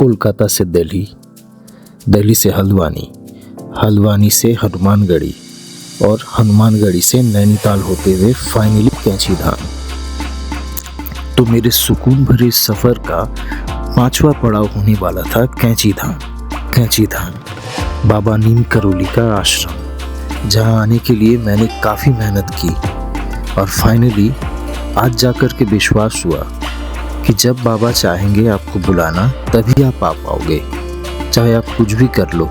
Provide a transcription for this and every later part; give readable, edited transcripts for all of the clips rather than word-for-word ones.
कोलकाता से दिल्ली, दिल्ली से हल्द्वानी, हल्द्वानी से हनुमानगढ़ी और हनुमानगढ़ी से नैनीताल होते हुए फाइनली कैंची धाम। तो मेरे सुकून भरे सफ़र का 5वां पड़ाव होने वाला था कैंची धाम। कैंची धाम बाबा नीम करोली का आश्रम, जहाँ आने के लिए मैंने काफ़ी मेहनत की और फाइनली आज जाकर के विश्वास हुआ कि जब बाबा चाहेंगे आपको बुलाना तभी आप आ पाओगे। चाहे आप कुछ भी कर लो,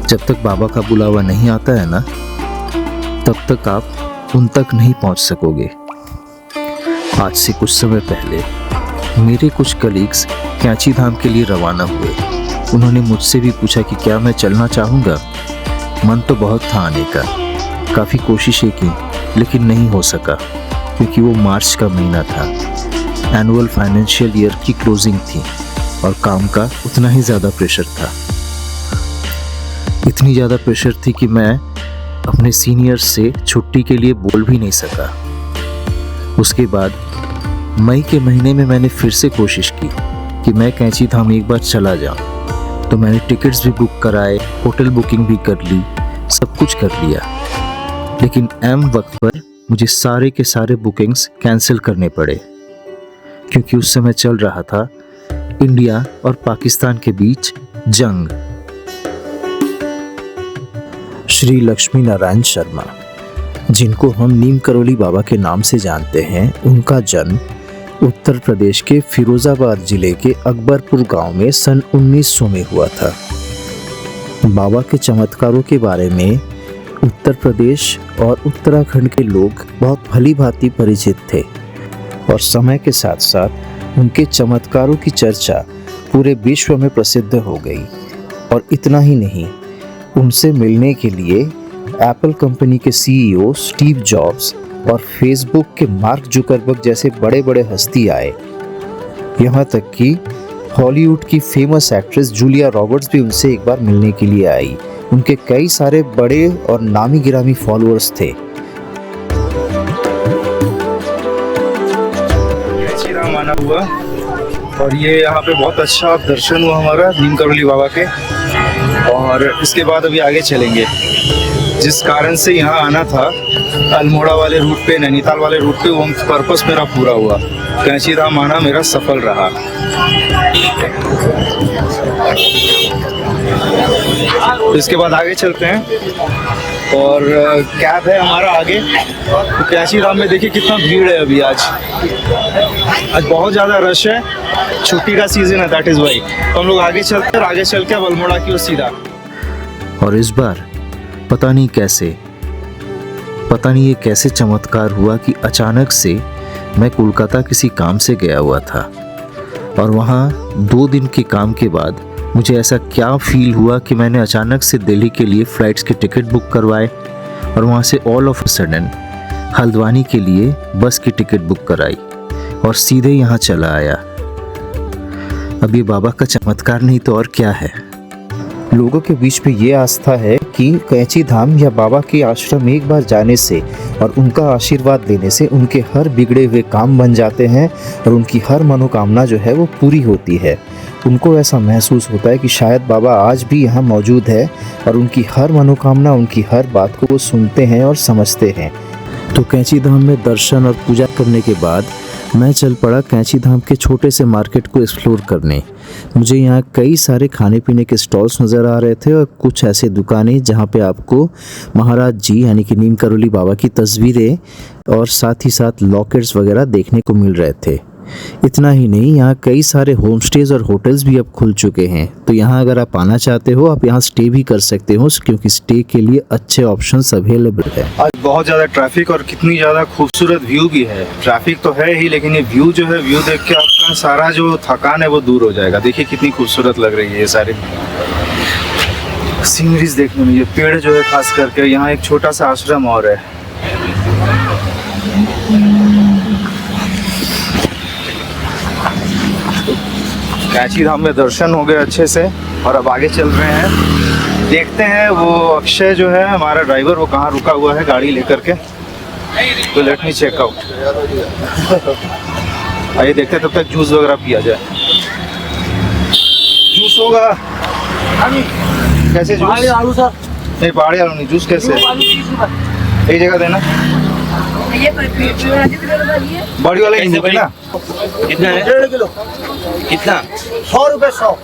जब तक बाबा का बुलावा नहीं आता है ना, तब तक आप उन तक नहीं पहुंच सकोगे। आज से कुछ समय पहले मेरे कुछ कलीग्स कैंची धाम के लिए रवाना हुए। उन्होंने मुझसे भी पूछा कि क्या मैं चलना चाहूँगा। मन तो बहुत था आने का, काफ़ी कोशिशें की, लेकिन नहीं हो सका क्योंकि वो मार्च का महीना था। एनुअल फाइनेंशियल ईयर की क्लोजिंग थी और काम का उतना ही ज़्यादा प्रेशर था। इतनी ज़्यादा प्रेशर थी कि मैं अपने सीनियर्स से छुट्टी के लिए बोल भी नहीं सका। उसके बाद मई के महीने में मैंने फिर से कोशिश की कि मैं कैंची धाम एक बार चला जाऊं। तो मैंने टिकट्स भी बुक कराए, होटल बुकिंग भी कर ली, सब कुछ कर लिया। लेकिन ऐन वक्त पर मुझे सारे के सारे बुकिंग्स कैंसिल करने पड़े क्योंकि उस समय चल रहा था इंडिया और पाकिस्तान के बीच जंग। श्री लक्ष्मी नारायण शर्मा, जिनको हम नीम करोली बाबा के नाम से जानते हैं, उनका जन्म उत्तर प्रदेश के फिरोजाबाद जिले के अकबरपुर गांव में सन 1900 में हुआ था। बाबा के चमत्कारों के बारे में उत्तर प्रदेश और उत्तराखंड के लोग बहुत भली भांति परिचित थे और समय के साथ साथ उनके चमत्कारों की चर्चा पूरे विश्व में प्रसिद्ध हो गई। और इतना ही नहीं, उनसे मिलने के लिए एप्पल कंपनी के सीईओ स्टीव जॉब्स और फेसबुक के मार्क जुकरबर्ग जैसे बड़े बड़े हस्ती आए। यहाँ तक कि हॉलीवुड की फेमस एक्ट्रेस जूलिया रॉबर्ट्स भी उनसे एक बार मिलने के लिए आई। उनके कई सारे बड़े और नामी गिरामी फॉलोअर्स थे। कैंची धाम आना हुआ और ये यहाँ पे बहुत अच्छा दर्शन हुआ हमारा नीम करोली बाबा के। और इसके बाद अभी आगे चलेंगे। जिस कारण से यहाँ आना था, अल्मोड़ा वाले रूट पे, नैनीताल वाले रूट पे, वो पर्पस मेरा पूरा हुआ। कैंची धाम आना मेरा सफल रहा। इसके बाद आगे चलते हैं और कैब है हमारा आगे। तो कैंची धाम में देखिए कितना भीड़ है अभी। आज बहुत ज़्यादा रश है, छुट्टी का सीजन है, दैट इज़ वाई। तो हम लोग आगे चलते हैं और आगे चल के अल्मोड़ा की ओर सीधा। और इस बार पता नहीं ये कैसे चमत्कार हुआ कि अचानक से मैं कोलकाता किसी काम से गया हुआ था और वहाँ 2 दिन के काम के बाद मुझे ऐसा क्या फील हुआ कि मैंने अचानक से दिल्ली के लिए फ़्लाइट्स के टिकट बुक करवाए और वहाँ से all of a sudden Haldwani के लिए बस की टिकट बुक कराई और सीधे यहाँ चला आया। अब ये बाबा का चमत्कार नहीं तो और क्या है। लोगों के बीच में ये आस्था है कि कैंची धाम या बाबा के आश्रम एक बार जाने से और उनका आशीर्वाद लेने से उनके हर बिगड़े हुए काम बन जाते हैं और उनकी हर मनोकामना जो है वो पूरी होती है। उनको ऐसा महसूस होता है कि शायद बाबा आज भी यहाँ मौजूद है और उनकी हर मनोकामना, उनकी हर बात को वो सुनते हैं और समझते हैं। तो कैंची धाम में दर्शन और पूजा करने के बाद मैं चल पड़ा कैंची धाम के छोटे से मार्केट को एक्सप्लोर करने। मुझे यहाँ कई सारे खाने पीने के स्टॉल्स नज़र आ रहे थे और कुछ ऐसे दुकानें जहाँ पे आपको महाराज जी यानी कि नीम करोली बाबा की तस्वीरें और साथ ही साथ लॉकेट्स वगैरह देखने को मिल रहे थे। इतना ही नहीं, यहाँ कई सारे होम स्टेज और होटल्स भी अब खुल चुके हैं। तो यहाँ अगर आप आना चाहते हो, आप यहाँ स्टे भी कर सकते हो क्योंकि स्टे के लिए अच्छे ऑप्शंस अवेलेबल है। आज बहुत ज़्यादा ट्रैफिक और कितनी ज़्यादा खूबसूरत व्यू भी है। ट्रैफिक तो है ही, लेकिन ये व्यू जो है, व्यू देख के आपका सारा जो थकान है वो दूर हो जाएगा। देखिए कितनी खूबसूरत लग रही है ये सारी सीनरीज देखने में। ये पेड़ जो है खास करके, यहाँ एक छोटा सा आश्रम और है। कैंची धाम में दर्शन हो गए अच्छे से और अब आगे चल रहे हैं। देखते हैं वो अक्षय जो है हमारा ड्राइवर, वो कहाँ रुका हुआ है गाड़ी लेकर के। तो लेट मी चेक आउट। आइए देखते हैं, तब तक जूस वगैरह पिया जाए। जूस होगा? हाँ जी, कैसे जूस? पहाड़ी आलू सर। नहीं, पहाड़ी आलू नहीं, जूस कैसे? एक जगह देना। बड़ी वाला नींबू है ना? कितना है? 1.5 किलो। कितना? 100 रुपए 100।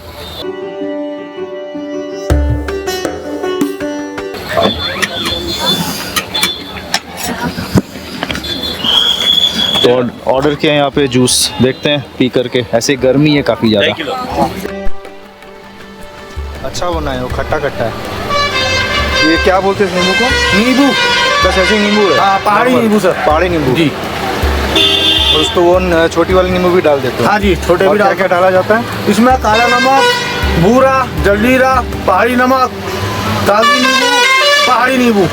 तो ऑर्डर किया है यहाँ पे जूस, देखते हैं पी करके। ऐसे गर्मी है काफ़ी ज़्यादा। अच्छा बना है, वो खट्टा खट्टा है। ये क्या बोलते हैं इस नींबू को? नींबू। बस ऐसे ही नींबू है? हाँ, पहाड़ी नींबू सर। पहाड़ी नींबू जी। और उसको वो छोटी वाली नींबू भी डाल देते हो? हाँ जी, छोटे और भी क्या डाल। क्या डाला जाता है? इसमें काला नमक, भूरा, जलजीरा, पहाड़ी नमक, कागजी नींबू, पहाड़ी नींबू।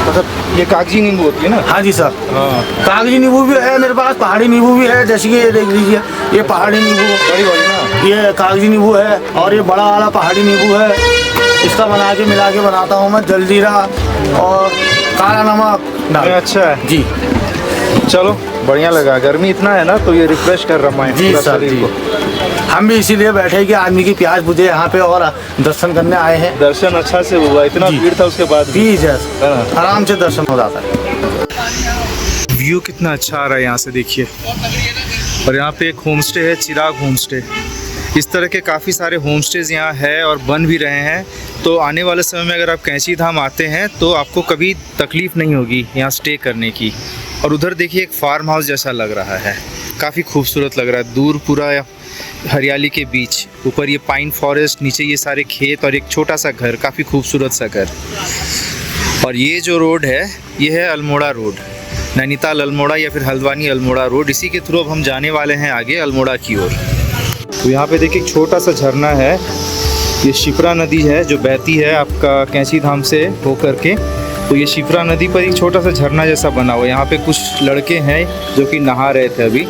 मतलब ये कागजी नींबू होती है ना? हाँ जी सर। हाँ, कागजी नींबू भी है मेरे पास, पहाड़ी नींबू भी है। जैसे कि ये देख लीजिए, ये पहाड़ी नींबू, बड़ी वाली ना? ये कागजी नींबू है, और ये बड़ा वाला पहाड़ी नींबू है। इसका बना के मिला के बनाता हूँ मैं, जलजीरा और काला नमक डाल। अच्छा है जी चलो, बढ़िया लगा। गर्मी इतना है ना, तो ये रिफ्रेश कर रहा है जी पूरा सर शरीर जी। को। हम भी इसीलिए बैठे कि आदमी की प्यास बुझे यहाँ पे, और दर्शन करने आए हैं। दर्शन अच्छा से हुआ, इतना जी। भीड़ था उसके बाद भी। जी सर, है ना? आराम से दर्शन हो जाता है। व्यू कितना अच्छा आ रहा है यहाँ से, देखिए। और यहाँ पे एक होम स्टे है, चिराग होम स्टे। इस तरह के काफ़ी सारे होम स्टेज यहाँ है और बन भी रहे हैं। तो आने वाले समय में अगर आप कैंची धाम आते हैं तो आपको कभी तकलीफ़ नहीं होगी यहाँ स्टे करने की। और उधर देखिए, एक फार्म हाउस जैसा लग रहा है, काफ़ी खूबसूरत लग रहा है। दूर पूरा हरियाली के बीच, ऊपर ये पाइन फॉरेस्ट, नीचे ये सारे खेत और एक छोटा सा घर, काफ़ी खूबसूरत सा घर। और ये जो रोड है, ये है अल्मोड़ा रोड, नैनीताल अल्मोड़ा या फिर हल्द्वानी अल्मोड़ा रोड। इसी के थ्रू अब हम जाने वाले हैं आगे अल्मोड़ा की ओर। तो यहाँ पे देखिए, एक छोटा सा झरना है। ये शिप्रा नदी है जो बहती है आपका कैंची धाम से होकर के। तो ये शिप्रा नदी पर एक छोटा सा झरना जैसा बना हुआ है। यहाँ पे कुछ लड़के हैं जो कि नहा रहे थे अभी।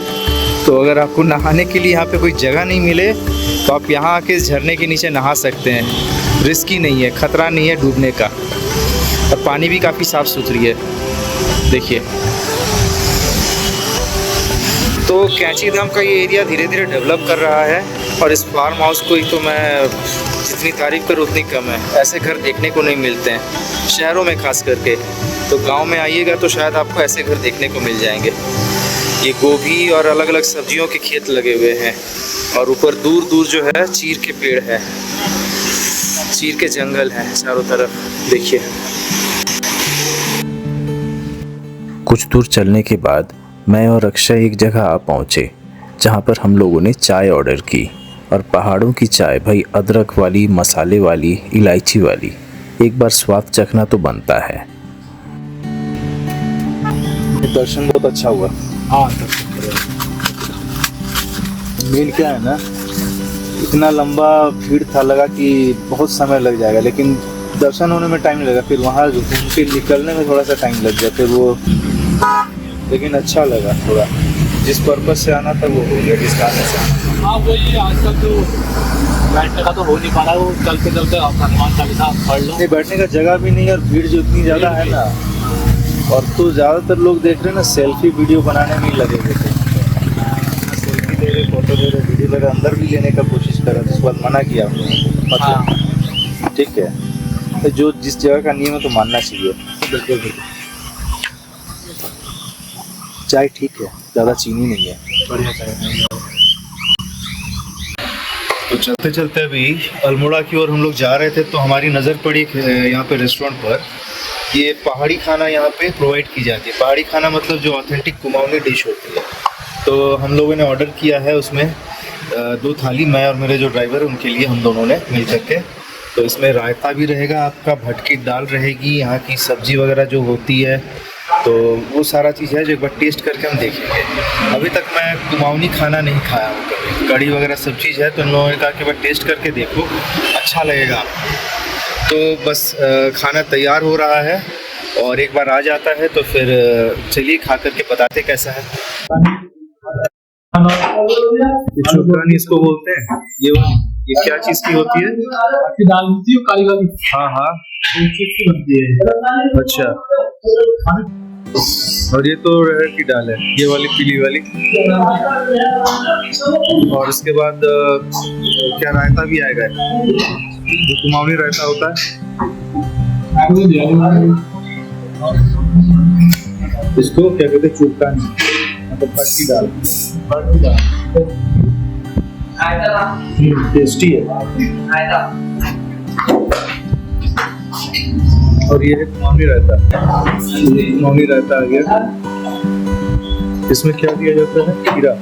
तो अगर आपको नहाने के लिए यहाँ पे कोई जगह नहीं मिले तो आप यहाँ आके इस झरने के नीचे नहा सकते हैं। रिस्की नहीं है, खतरा नहीं है डूबने का, और पानी भी काफ़ी साफ़ सुथरी है, देखिए। तो कैंची धाम का ये एरिया धीरे धीरे डेवलप कर रहा है। और इस फार्म हाउस को ही तो मैं जितनी तारीफ़ करूँ उतनी कम है। ऐसे घर देखने को नहीं मिलते हैं शहरों में खास करके। तो गांव में आइएगा तो शायद आपको ऐसे घर देखने को मिल जाएंगे। ये गोभी और अलग अलग सब्जियों के खेत लगे हुए हैं। और ऊपर दूर दूर जो है चीर के पेड़ है, चीर के जंगल है चारों तरफ, देखिए। कुछ दूर चलने के बाद मैं और अक्षय एक जगह आ पहुँचे जहाँ पर हम लोगों ने चाय ऑर्डर की। और पहाड़ों की चाय भाई, अदरक वाली, मसाले वाली, इलायची वाली। एक बार स्वाद चखना तो बनता है। दर्शन बहुत अच्छा हुआ। हाँ, मेन क्या है ना, इतना लंबा भीड़ था, लगा कि बहुत समय लग जाएगा, लेकिन दर्शन होने में टाइम लगा। फिर वहाँ घूम के निकलने में थोड़ा सा टाइम लग गया। फिर वो, लेकिन अच्छा लगा थोड़ा। जिस पर्पज से आना था वो हो गया, जिस कारण से। हाँ वही, आजकल तो बैठने का तो हो नहीं पा रहा। वो चलते चलते आप हनुमान चालीसा पढ़ लो। नहीं, बैठने का जगह भी नहीं, और भीड़ जो इतनी ज़्यादा है ना। और तो ज़्यादातर लोग देख रहे हैं ना, सेल्फी वीडियो बनाने में ही लगे हुए थे। सेल्फी ले रहे, फोटो ले रहे, वीडियो ले रहे, अंदर भी लेने का कोशिश कर रहे थे। उसके बाद मना किया हम लोगों ने। ठीक है, तो जो जिस जगह का नियम है तो मानना चाहिए। बिल्कुल बिल्कुल। चाय ठीक है, ज़्यादा चीनी नहीं है। बढ़िया चाहिए। तो चलते चलते अभी अल्मोड़ा की ओर हम लोग जा रहे थे, तो हमारी नज़र पड़ी यहाँ पे रेस्टोरेंट पर। ये पहाड़ी खाना यहाँ पे प्रोवाइड की जाती है। पहाड़ी खाना मतलब जो ऑथेंटिक कुमाऊनी डिश होती है। तो हम लोगों ने ऑर्डर किया है, उसमें 2 थाली, मैं और मेरे जो ड्राइवर है उनके लिए, हम दोनों ने मिल करके। तो इसमें रायता भी रहेगा आपका, भटकी दाल रहेगी, यहाँ की सब्जी वगैरह जो होती है, तो वो सारा चीज़ है जो एक बार टेस्ट करके हम देखेंगे। अभी तक मैं कुमाऊनी खाना नहीं खाया हूँ कभी, कड़ी वगैरह सब चीज़ है। तो इन लोगों ने कहा कि बार टेस्ट करके देखो, अच्छा लगेगा आपको। तो बस खाना तैयार हो रहा है, और एक बार आ जाता है तो फिर चलिए खा करके बताते कैसा है। चुकरानी इसको बोलते हैं। ये क्या चीज़ की होती है? दाल मिलती है काली वाली। हाँ हाँ, बनती है। अच्छा। और ये तो अरहर की दाल है, ये वाली पीली वाली। और इसके बाद क्या रायता भी आएगा, जो कुमाऊनी रायता होता है। इसको क्या कहते हैं, चूरकानी, मतलब पक्की दाल। टेस्टी है। और ये है कुमाऊनी रायता। कुमाऊनी रायता आ गया। इसमें क्या दिया जाता है, खीरा।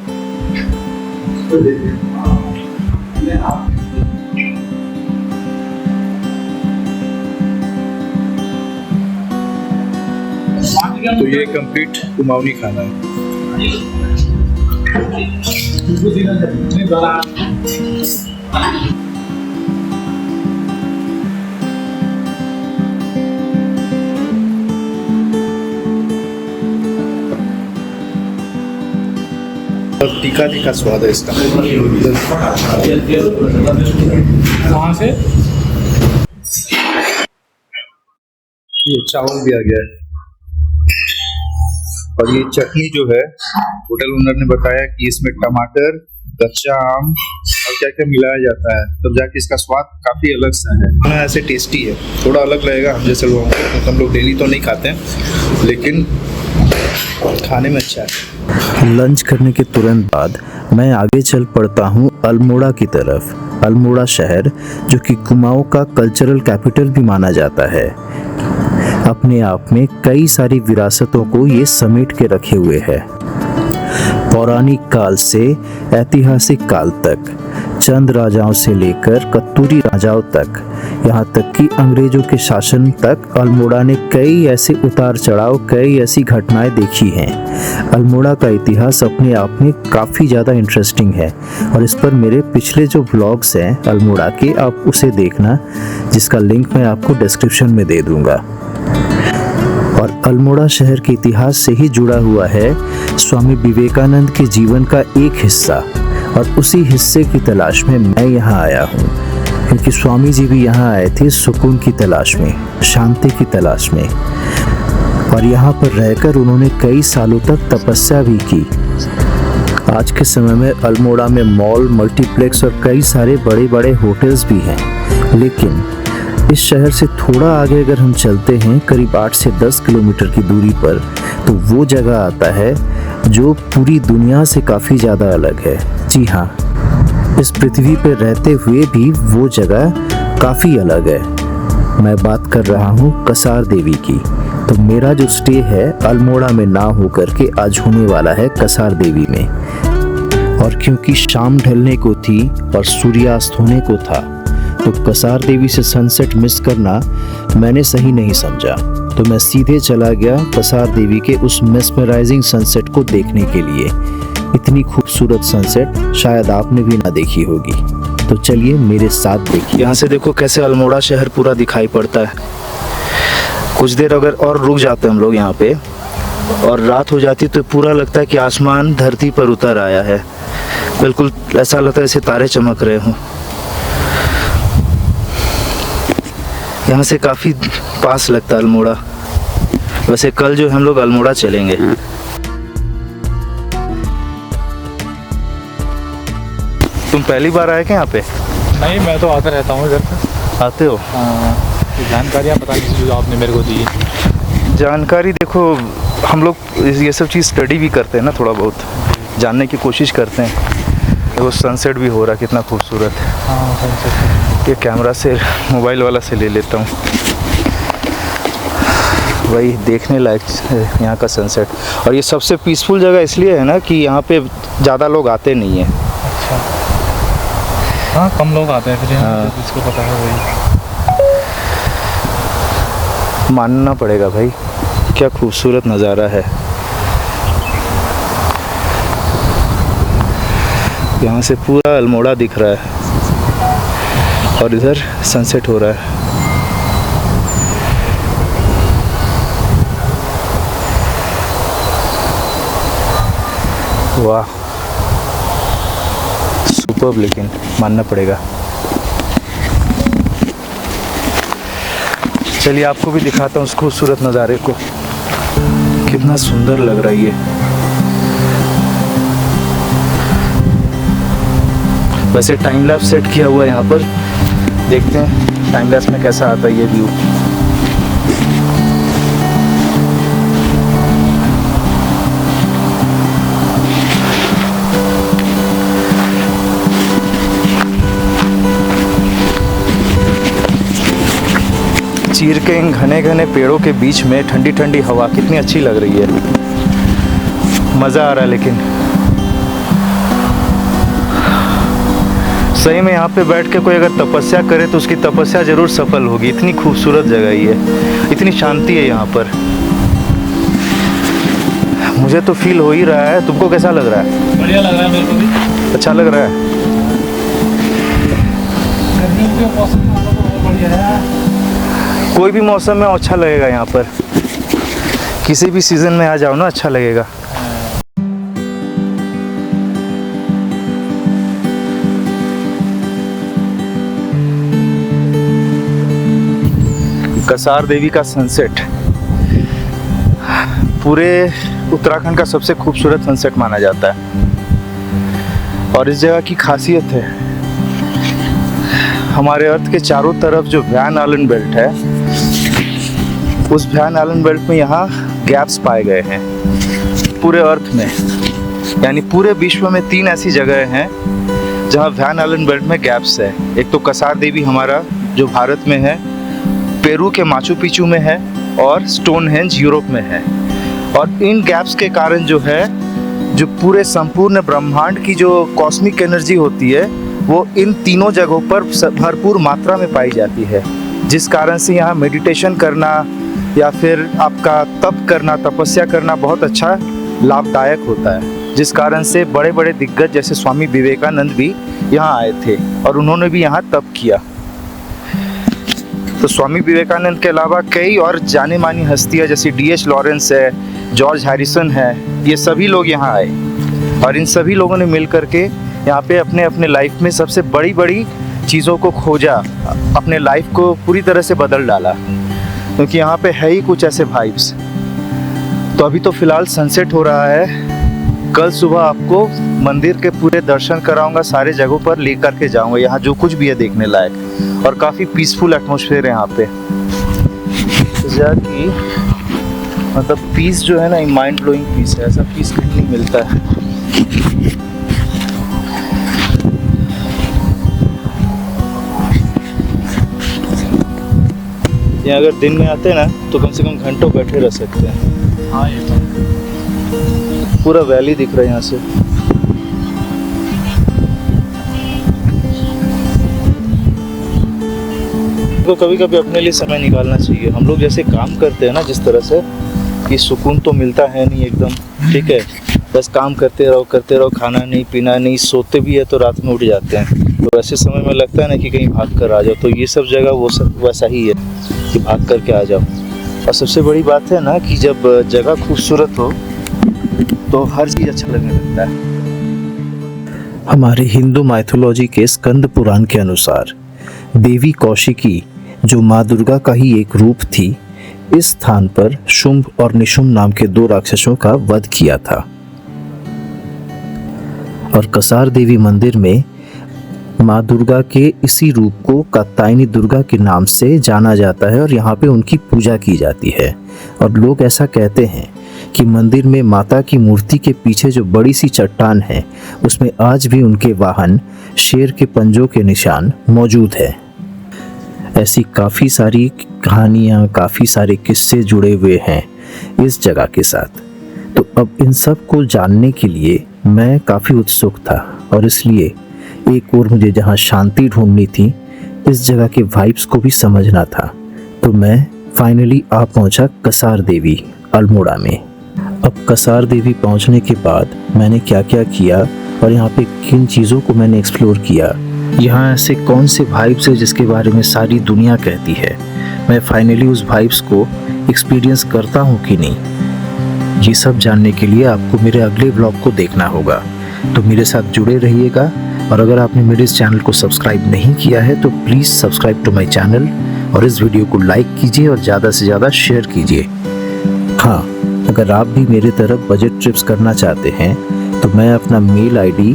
तो ये कंप्लीट कुमाऊनी खाना है। तीखा तीखा स्वाद है इसका। वहाँ से ये चावल भी आ गया है। और ये चटनी जो है, होटल ओनर ने बताया कि इसमें टमाटर, कच्चा आम और क्या क्या मिलाया जाता है, तब जाके इसका स्वाद काफी अलग सा है। खाना ऐसे टेस्टी है, थोड़ा अलग लगेगा हम जैसे लोगों को, हम लोग डेली तो नहीं खाते हैं, लेकिन खाने में अच्छा है। लंच करने के तुरंत बाद मैं आगे चल पड़ता हूँ अल्मोड़ा की तरफ। अल्मोड़ा शहर जो कि कुमाऊं का कल्चरल कैपिटल भी माना जाता है, अपने आप में कई सारी विरासतों को ये समेट के रखे हुए है। पौराणिक काल से ऐतिहासिक काल तक, चंद राजाओं से लेकर कत्तूरी राजाओं तक, यहाँ तक कि अंग्रेजों के शासन तक अल्मोड़ा ने कई ऐसे उतार चढ़ाव, कई ऐसी घटनाएं देखी हैं। अल्मोड़ा का इतिहास अपने आप में काफ़ी ज़्यादा इंटरेस्टिंग है और इस पर मेरे पिछले जो व्लॉग्स हैं अल्मोड़ा के, आप उसे देखना, जिसका लिंक मैं आपको डिस्क्रिप्शन में दे दूँगा। और अल्मोड़ा शहर के इतिहास से ही जुड़ा हुआ है स्वामी विवेकानंद के जीवन का एक हिस्सा, और उसी हिस्से की तलाश में मैं यहाँ आया हूँ, क्योंकि स्वामी जी भी यहाँ आए थे सुकून की तलाश में, शांति की तलाश में, और यहाँ पर रहकर उन्होंने कई सालों तक तपस्या भी की। आज के समय में अल्मोड़ा में मॉल, मल्टीप्लेक्स और कई सारे बड़े बड़े होटल्स भी हैं, लेकिन इस शहर से थोड़ा आगे अगर हम चलते हैं करीब 8 से 10 किलोमीटर की दूरी पर, तो वो जगह आता है जो पूरी दुनिया से काफ़ी ज़्यादा अलग है। जी हाँ, इस पृथ्वी पर रहते हुए भी वो जगह काफ़ी अलग है। मैं बात कर रहा हूँ कसार देवी की। तो मेरा जो स्टे है अल्मोड़ा में ना होकर के आज होने वाला है कसार देवी में, और क्योंकि शाम ढलने को थी और सूर्यास्त होने को था, तो कसार देवी से सनसेट मिस करना मैंने सही नहीं समझा, तो मैं सीधे चला गया कसार देवी के उस मेस्मराइजिंग सनसेट को देखने के लिए। इतनी खूबसूरत सनसेट शायद आपने भी ना देखी होगी, तो चलिए मेरे साथ देखिए। यहाँ से देखो कैसे अल्मोड़ा शहर पूरा दिखाई पड़ता है। कुछ देर अगर और रुक जाते हम लोग यहाँ पे और रात हो जाती तो पूरा लगता है कि आसमान धरती पर उतर आया है। बिल्कुल ऐसा लगता है जैसे तारे चमक रहे हों। यहाँ से काफ़ी पास लगता है अल्मोड़ा। वैसे कल जो हम लोग अल्मोड़ा चलेंगे। तुम पहली बार आए क्या यहाँ पे? नहीं, मैं तो आता रहता हूँ इधर। आते हो? जानकारियाँ पता नहीं जो आपने मेरे को दी। जानकारी देखो, हम लोग ये सब चीज़ स्टडी भी करते हैं ना, थोड़ा बहुत जानने की कोशिश करते हैं। देखो सनसेट भी हो रहा, कितना खूबसूरत है। हाँ, सनसेट। ये कैमरा से, मोबाइल वाला से ले लेता हूँ, वही देखने लायक है यहाँ का सनसेट। और ये सबसे पीसफुल जगह इसलिए है ना कि यहाँ पे ज़्यादा लोग आते नहीं हैं। अच्छा, हाँ, कम लोग आते हैं फिर यहाँ। हाँ। जिसको पता है वही मानना पड़ेगा भाई, क्या खूबसूरत नज़ारा है। यहाँ से पूरा अल्मोड़ा दिख रहा है और इधर सनसेट हो रहा है। वाह, सुपर्ब, लेकिन मानना पड़ेगा। चलिए आपको भी दिखाता हूँ उस खूबसूरत नज़ारे को। कितना सुंदर लग रहा है ये। वैसे टाइम लैप्स सेट किया हुआ है यहाँ पर, देखते हैं टाइम लैप्स में कैसा आता है ये व्यू। चीर के इन घने घने पेड़ों के बीच में ठंडी ठंडी हवा कितनी अच्छी लग रही है, मज़ा आ रहा है। लेकिन सही में यहाँ पे बैठ के कोई अगर तपस्या करे तो उसकी तपस्या ज़रूर सफल होगी। इतनी खूबसूरत जगह ये, इतनी शांति है यहाँ पर। मुझे तो फील हो ही रहा है, तुमको कैसा लग रहा है? बढ़िया लग रहा है मेरे को भी। अच्छा लग रहा है। गर्मियों के मौसम में आना तो बहुत बढ़िया है। कोई भी मौसम में अच्छा लगेगा यहाँ पर, किसी भी सीज़न में आ जाओ ना अच्छा लगेगा। कसार देवी का सनसेट पूरे उत्तराखंड का सबसे खूबसूरत सनसेट माना जाता है। और इस जगह की खासियत है, हमारे अर्थ के चारों तरफ जो वैन आइलैंड बेल्ट है, उस वैन आइलैंड बेल्ट में यहाँ गैप्स पाए गए हैं पूरे अर्थ में। यानी पूरे विश्व में 3 ऐसी जगह हैं जहाँ वैन आइलैंड बेल्ट में गैप्स है। एक तो कसार देवी हमारा जो भारत में है, पेरू के माचू पिचू में है, और स्टोनहेंज यूरोप में है। और इन गैप्स के कारण जो है, जो पूरे संपूर्ण ब्रह्मांड की जो कॉस्मिक एनर्जी होती है वो इन तीनों जगहों पर भरपूर मात्रा में पाई जाती है, जिस कारण से यहाँ मेडिटेशन करना या फिर आपका तप करना, तपस्या करना बहुत अच्छा लाभदायक होता है। जिस कारण से बड़े बड़े दिग्गज जैसे स्वामी विवेकानंद भी यहाँ आए थे और उन्होंने भी यहाँ तप किया। तो स्वामी विवेकानंद के अलावा कई और जाने मानी हस्तियाँ जैसे D.H. लॉरेंस है, जॉर्ज हैरिसन है, ये सभी लोग यहाँ आए और इन सभी लोगों ने मिल करके यहाँ पे अपने अपने लाइफ में सबसे बड़ी बड़ी चीज़ों को खोजा, अपने लाइफ को पूरी तरह से बदल डाला, क्योंकि यहाँ पे है ही कुछ ऐसे वाइब्स। तो अभी तो फिलहाल सनसेट हो रहा है, कल सुबह आपको मंदिर के पूरे दर्शन कराऊंगा, सारे जगहों पर लेकर के जाऊंगा, यहाँ जो कुछ भी है देखने लायक। और काफ़ी पीसफुल एटमॉस्फेयर है यहाँ पे। की मतलब पीस जो है ना, माइंड ब्लोइंग पीस है, ऐसा पीस कहीं नहीं मिलता है। यहाँ अगर दिन में आते हैं ना तो कम से कम घंटों बैठे रह सकते हैं। हाँ, ये तो पूरा वैली दिख रहा है यहाँ से। तो कभी कभी अपने लिए समय निकालना चाहिए। हम लोग जैसे काम करते हैं ना जिस तरह से, कि सुकून तो मिलता है नहीं एकदम, ठीक है, बस काम करते रहो, खाना नहीं पीना नहीं, सोते भी है तो रात में उठ जाते हैं। तो ऐसे समय में लगता है ना कि कहीं भाग कर आ जाओ, तो ये सब जगह वो सब वैसा ही है कि भाग करके आ जाओ। और सबसे बड़ी बात है ना कि जब जगह खूबसूरत हो तो हर चीज़ अच्छा लगने लगता है। हमारे हिंदू माइथोलॉजी के स्कंद पुराण के अनुसार देवी कौशिकी, जो माँ दुर्गा का ही एक रूप थी, इस स्थान पर शुंभ और निशुंभ नाम के 2 राक्षसों का वध किया था। और कसार देवी मंदिर में माँ दुर्गा के इसी रूप को कात्यायनी दुर्गा के नाम से जाना जाता है और यहाँ पे उनकी पूजा की जाती है। और लोग ऐसा कहते हैं कि मंदिर में माता की मूर्ति के पीछे जो बड़ी सी चट्टान है, उसमें आज भी उनके वाहन शेर के पंजों के निशान मौजूद है। ऐसी काफ़ी सारी कहानियाँ, काफ़ी सारे किस्से जुड़े हुए हैं इस जगह के साथ। तो अब इन सब को जानने के लिए मैं काफ़ी उत्सुक था और इसलिए एक और मुझे जहाँ शांति ढूंढनी थी, इस जगह के वाइब्स को भी समझना था। तो मैं फाइनली आ पहुँचा कसार देवी अल्मोड़ा में। अब कसार देवी पहुँचने के बाद मैंने क्या क्या किया और यहाँ पे किन चीज़ों को मैंने एक्सप्लोर किया, यहाँ ऐसे कौन से वाइब्स है जिसके बारे में सारी दुनिया कहती है, मैं फाइनली उस वाइब्स को एक्सपीरियंस करता हूँ कि नहीं, ये सब जानने के लिए आपको मेरे अगले व्लॉग को देखना होगा। तो मेरे साथ जुड़े रहिएगा। और अगर आपने मेरे इस चैनल को सब्सक्राइब नहीं किया है तो please subscribe to my channel और इस वीडियो को लाइक कीजिए और ज़्यादा से ज़्यादा शेयर कीजिए। हाँ, अगर आप भी मेरी तरफ बजट ट्रिप्स करना चाहते हैं तो मैं अपना मेल आईडी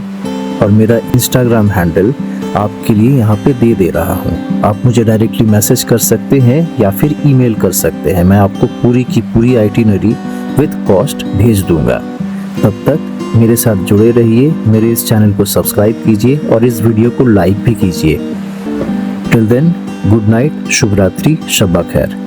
और मेरा इंस्टाग्राम हैंडल आपके लिए यहाँ पे दे रहा हूँ। आप मुझे डायरेक्टली मैसेज कर सकते हैं या फिर ईमेल कर सकते हैं। मैं आपको पूरी की पूरी आइटिनरी विद कॉस्ट भेज दूंगा। तब तक मेरे साथ जुड़े रहिए, मेरे इस चैनल को सब्सक्राइब कीजिए और इस वीडियो को लाइक भी कीजिए। टिल देन, गुड नाइट, शुभ रात्रि, शब्बा खैर।